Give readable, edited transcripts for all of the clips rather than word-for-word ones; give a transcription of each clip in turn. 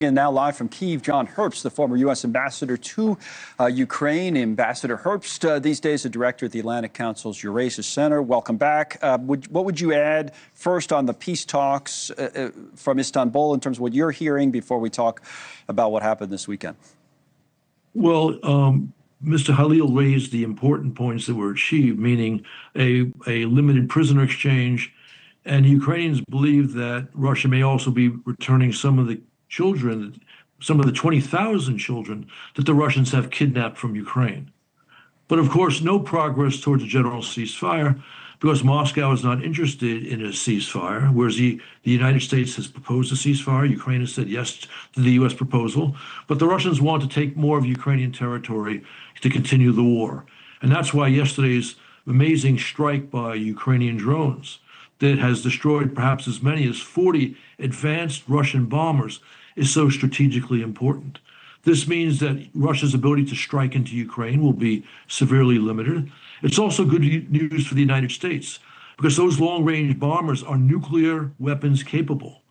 And now live from Kyiv, John Herbst, the former U.S. ambassador to Ukraine. Ambassador Herbst, these days the director at the Atlantic Council's Eurasia Center. Welcome back. What would you add first on the peace talks from Istanbul in terms of what you're hearing before we talk about what happened this weekend? Well, Mr. Halil raised the important points that were achieved, meaning a limited prisoner exchange, and Ukrainians believe that Russia may also be returning some of the children, some of the 20,000 children that the Russians have kidnapped from Ukraine. But of course, no progress towards a general ceasefire because Moscow is not interested in a ceasefire, whereas the United States has proposed a ceasefire. Ukraine has said yes to the U.S. proposal, but the Russians want to take more of Ukrainian territory to continue the war. And that's why yesterday's amazing strike by Ukrainian drones that has destroyed perhaps as many as 40 advanced Russian bombers is so strategically important. This means that Russia's ability to strike into Ukraine will be severely limited. It's also good news for the United States because those long-range bombers are nuclear weapons capable.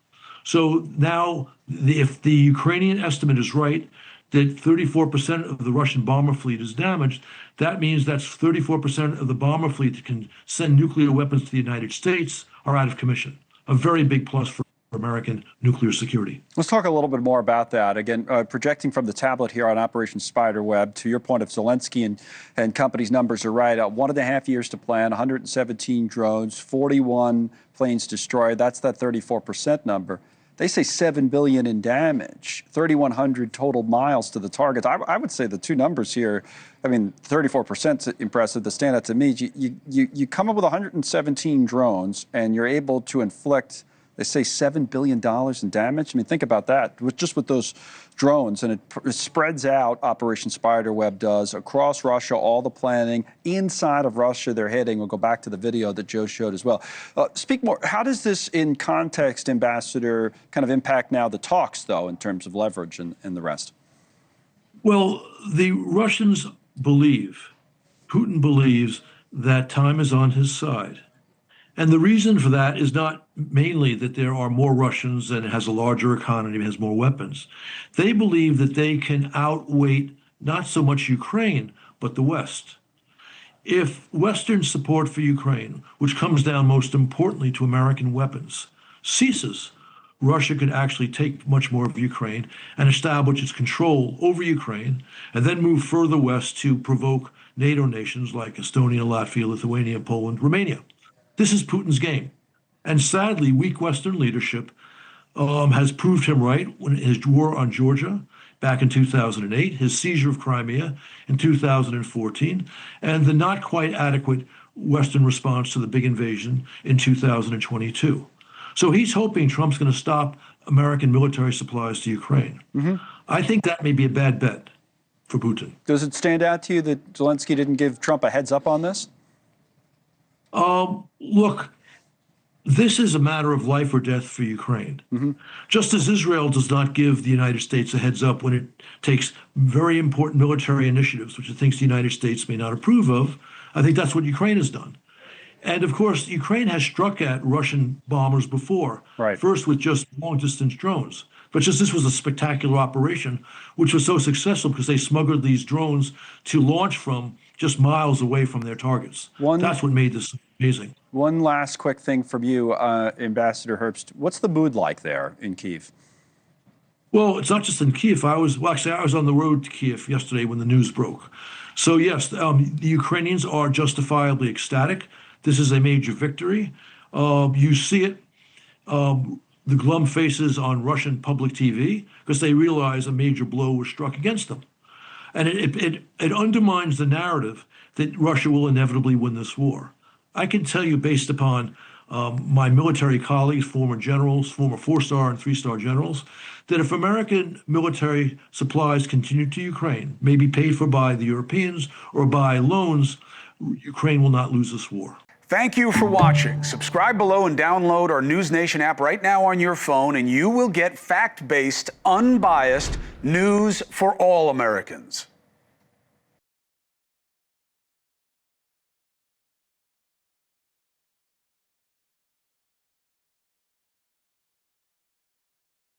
So now, if the Ukrainian estimate is right, that 34% of the Russian bomber fleet is damaged, that means that's 34% of the bomber fleet that can send nuclear weapons to the United States are out of commission. A very big plus for American nuclear security. Let's talk a little bit more about that. Again, projecting from the tablet here on Operation Spiderweb, to your point, if Zelensky and company's numbers are right, 1.5 years to plan, 117 drones, 41 planes destroyed. That's that 34% number. They say $7 billion in damage, 3,100 total miles to the targets. I would say the two numbers here, I mean, 34% is impressive. The stand out to me, you come up with 117 drones and you're able to inflict, they say $7 billion in damage. I mean, think about that, just with those drones. And it spreads out, Operation Spiderweb does, across Russia, all the planning. Inside of Russia, they're hitting. We'll go back to the video that Joe showed as well. Speak more. How does this, in context, Ambassador, kind of impact now the talks, though, in terms of leverage and the rest? Well, the Russians believe, Putin believes, that time is on his side. And the reason for that is not mainly that there are more Russians and it has a larger economy, it has more weapons. They believe that they can outweight not so much Ukraine, but the West. If Western support for Ukraine, which comes down most importantly to American weapons, ceases, Russia could actually take much more of Ukraine and establish its control over Ukraine, and then move further west to provoke NATO nations like Estonia, Latvia, Lithuania, Poland, Romania. This is Putin's game. And sadly, weak Western leadership has proved him right when his war on Georgia back in 2008, his seizure of Crimea in 2014, and the not quite adequate Western response to the big invasion in 2022. So he's hoping Trump's going to stop American military supplies to Ukraine. I think that may be a bad bet for Putin. Does it stand out to you that Zelensky didn't give Trump a heads up on this? Look, this is a matter of life or death for Ukraine. Just as Israel does not give the United States a heads up when it takes very important military initiatives, which it thinks the United States may not approve of, I think that's what Ukraine has done. And of course, Ukraine has struck at Russian bombers before, first with just long-distance drones. But just this was a spectacular operation, which was so successful because they smuggled these drones to launch from just miles away from their targets. That's what made this amazing. One last quick thing from you, Ambassador Herbst. What's the mood like there in Kyiv? Well, it's not just in Kyiv. I was on the road to Kyiv yesterday when the news broke. So yes, the Ukrainians are justifiably ecstatic. This is a major victory. You see it, the glum faces on Russian public TV, because they realize a major blow was struck against them. And it undermines the narrative that Russia will inevitably win this war. I can tell you, based upon my military colleagues, former generals, former 4-star and 3-star generals, that if American military supplies continue to Ukraine, maybe paid for by the Europeans or by loans, Ukraine will not lose this war. Thank you for watching. Subscribe below and download our NewsNation app right now on your phone, and you will get fact-based, unbiased news for all Americans.